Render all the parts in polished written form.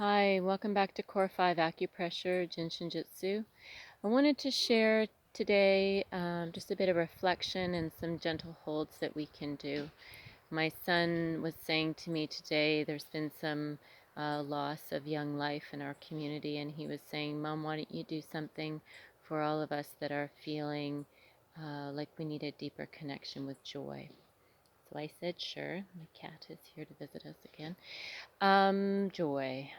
Hi, welcome back to Core 5 Acupressure, Shin Jyutsu. I wanted to share today just a bit of reflection and some gentle holds that we can do. My son was saying to me today there's been some loss of young life in our community, and he was saying, Mom, why don't you do something for all of us that are feeling like we need a deeper connection with joy? So I said, sure. My cat is here to visit us again. Joy.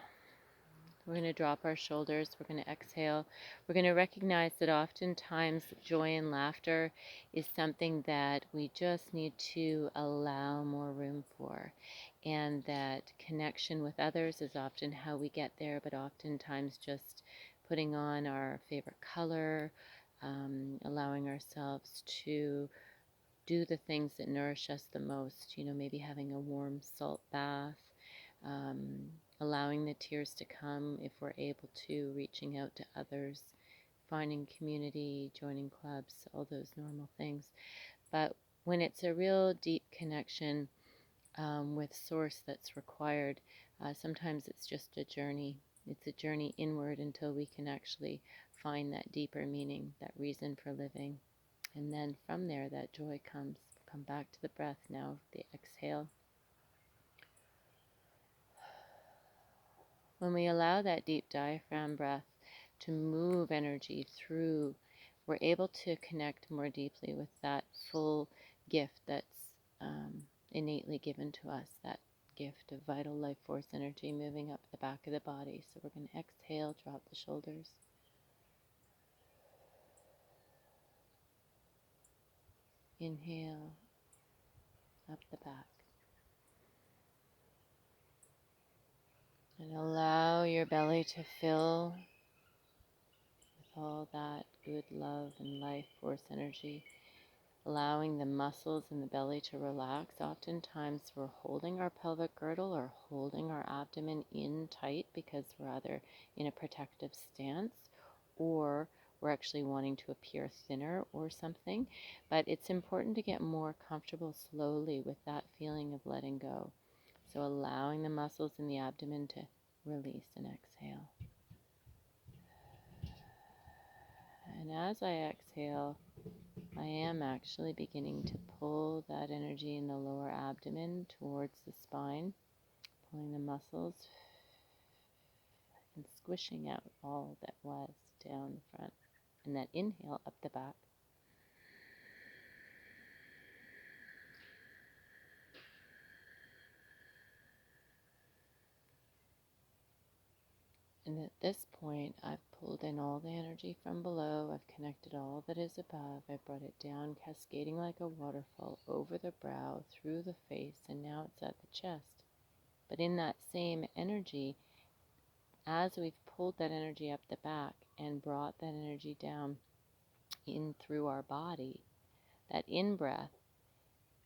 We're going to drop our shoulders. We're going to exhale. We're going to recognize that oftentimes joy and laughter is something that we just need to allow more room for. And that connection with others is often how we get there, but oftentimes just putting on our favorite color, allowing ourselves to do the things that nourish us the most, maybe having a warm salt bath, um, allowing the tears to come if we're able to, reaching out to others, finding community, joining clubs, all those normal things. But when it's a real deep connection with Source that's required, sometimes it's just a journey. It's a journey inward until we can actually find that deeper meaning, that reason for living. And then from there, that joy comes. Come back to the breath now, the exhale. When we allow that deep diaphragm breath to move energy through, we're able to connect more deeply with that full gift that's innately given to us, that gift of vital life force energy moving up the back of the body. So we're going to exhale, drop the shoulders. Inhale, up the back. And allow your belly to fill with all that good love and life force energy, allowing the muscles in the belly to relax. Oftentimes we're holding our pelvic girdle or holding our abdomen in tight because we're either in a protective stance or we're actually wanting to appear thinner or something. But it's important to get more comfortable slowly with that feeling of letting go. So allowing the muscles in the abdomen to release and exhale. And as I exhale, I am actually beginning to pull that energy in the lower abdomen towards the spine, pulling the muscles and squishing out all that was down the front. And that inhale up the back. And at this point, I've pulled in all the energy from below. I've connected all that is above. I brought it down, cascading like a waterfall over the brow, through the face, and now it's at the chest. But in that same energy, as we've pulled that energy up the back and brought that energy down in through our body, that in-breath,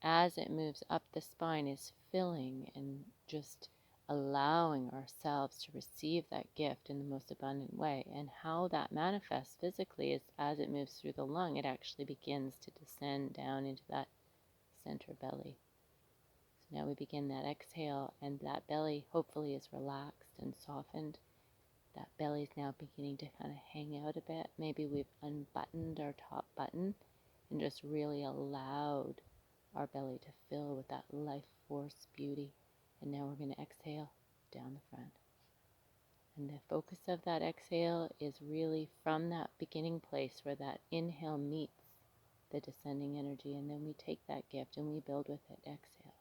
as it moves up the spine, is filling and just allowing ourselves to receive that gift in the most abundant way. And how that manifests physically is as it moves through the lung, it actually begins to descend down into that center belly. So now we begin that exhale, and that belly hopefully is relaxed and softened. That belly's now beginning to kind of hang out a bit. Maybe we've unbuttoned our top button and just really allowed our belly to fill with that life force beauty. And now we're going to exhale down the front. And the focus of that exhale is really from that beginning place where that inhale meets the descending energy. And then we take that gift and we build with it. Exhale.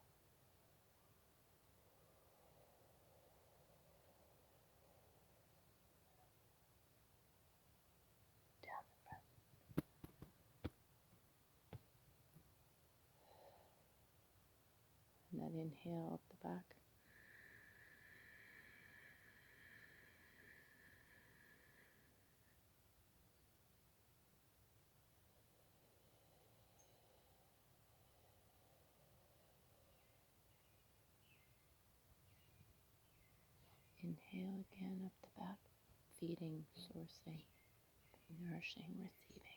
Down the front. And that inhale up the back. Inhale again up the back, feeding, sourcing, nourishing, receiving.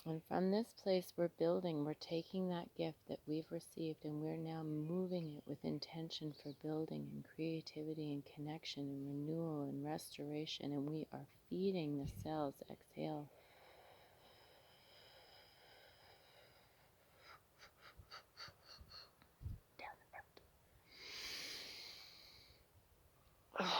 And from this place, we're building, we're taking that gift that we've received, and we're now moving it with intention for building and creativity and connection and renewal and restoration. And we are feeding the cells. Exhale. Down the throat.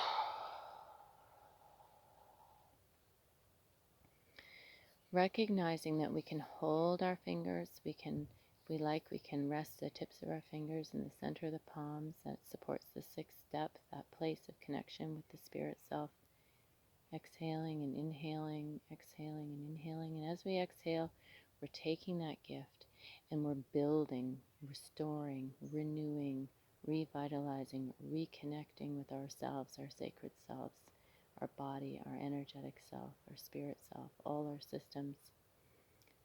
Recognizing that we can hold our fingers, we can, if we like, we can rest the tips of our fingers in the center of the palms. That supports the sixth step, that place of connection with the spirit self. Exhaling and inhaling, exhaling and inhaling. And as we exhale, we're taking that gift and we're building, restoring, renewing, revitalizing, reconnecting with ourselves, our sacred selves, our body, our energetic self, our spirit self, all our systems.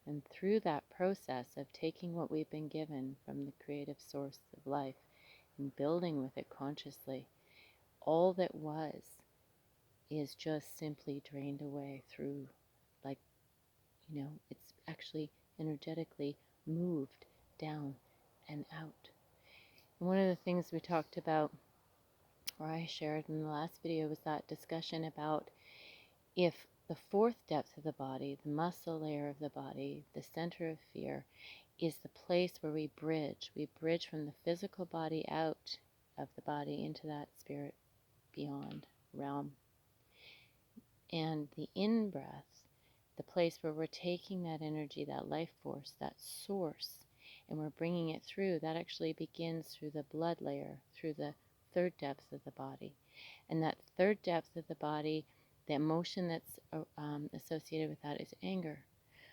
And through that process of taking what we've been given from the creative source of life and building with it consciously, all that was is just simply drained away through, like, it's actually energetically moved down and out. And one of the things we talked about, or I shared in the last video, was that discussion about if the fourth depth of the body, the muscle layer of the body, the center of fear, is the place where we bridge from the physical body out of the body into that spirit beyond realm. And the in-breath, the place where we're taking that energy, that life force, that source, and we're bringing it through, that actually begins through the blood layer, through the third depth of the body. And that third depth of the body, the emotion that's associated with that is anger.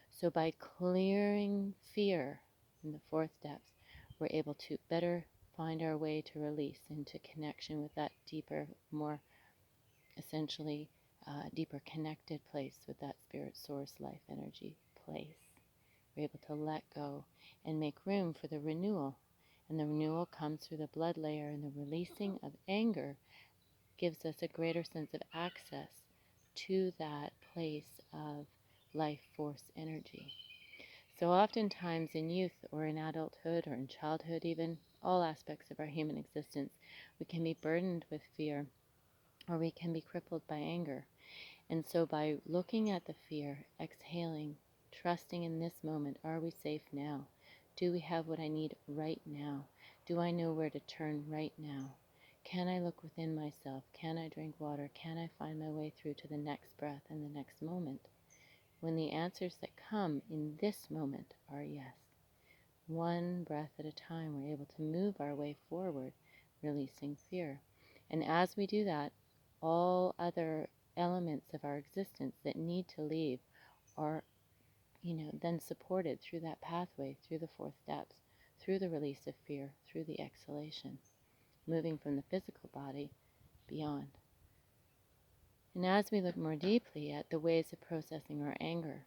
So by clearing fear in the fourth depth, we're able to better find our way to release into connection with that deeper, more essentially deeper connected place with that spirit source, life energy place. We're able to let go and make room for the renewal. And the renewal comes through the blood layer, and the releasing of anger gives us a greater sense of access to that place of life force energy. So oftentimes in youth or in adulthood or in childhood, even all aspects of our human existence, we can be burdened with fear, or we can be crippled by anger. And so by looking at the fear, exhaling, trusting in this moment, are we safe now? Do we have what I need right now? Do I know where to turn right now? Can I look within myself? Can I drink water? Can I find my way through to the next breath and the next moment? When the answers that come in this moment are yes. One breath at a time, we're able to move our way forward, releasing fear. And as we do that, all other elements of our existence that need to leave are, then supported through that pathway, through the fourth depth, through the release of fear, through the exhalation, moving from the physical body beyond. And as we look more deeply at the ways of processing our anger,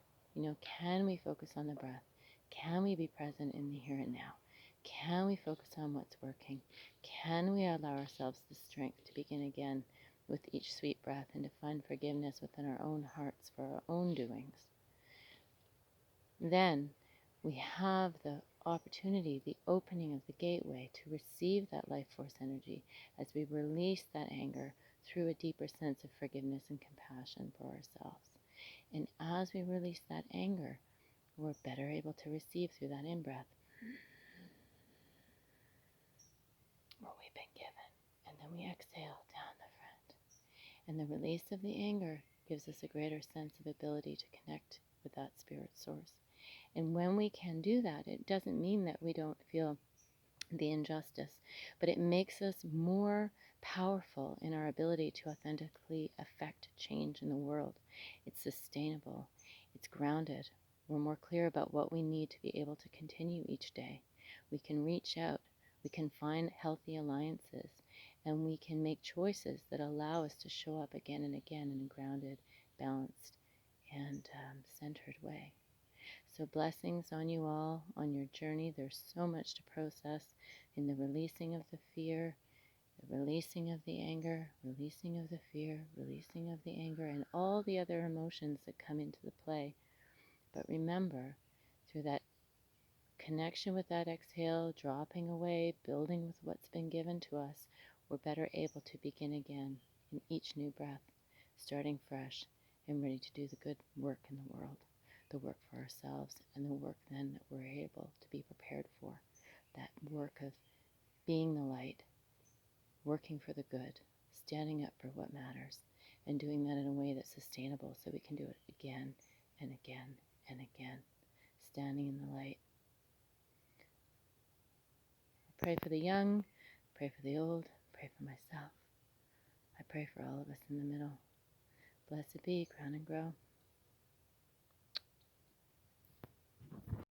can we focus on the breath? Can we be present in the here and now? Can we focus on what's working? Can we allow ourselves the strength to begin again with each sweet breath and to find forgiveness within our own hearts for our own doings? Then we have the opportunity, the opening of the gateway to receive that life force energy as we release that anger through a deeper sense of forgiveness and compassion for ourselves. And as we release that anger, we're better able to receive through that in-breath what we've been given. And then we exhale down the front. And the release of the anger gives us a greater sense of ability to connect with that spirit source. And when we can do that, it doesn't mean that we don't feel the injustice, but it makes us more powerful in our ability to authentically affect change in the world. It's sustainable, it's grounded. We're more clear about what we need to be able to continue each day. We can reach out, we can find healthy alliances, and we can make choices that allow us to show up again and again in a grounded, balanced, and centered way. So blessings on you all on your journey. There's so much to process in the releasing of the fear, the releasing of the anger, releasing of the fear, releasing of the anger, and all the other emotions that come into the play. But remember through that connection with that exhale, dropping away, building with what's been given to us, we're better able to begin again in each new breath, starting fresh and ready to do the good work in the world, the work for ourselves, and the work then that we're able to be prepared for, that work of being the light, working for the good, standing up for what matters, and doing that in a way that's sustainable so we can do it again and again and again, standing in the light. I pray for the young, pray for the old, pray for myself. I pray for all of us in the middle. Blessed be, crown and grow.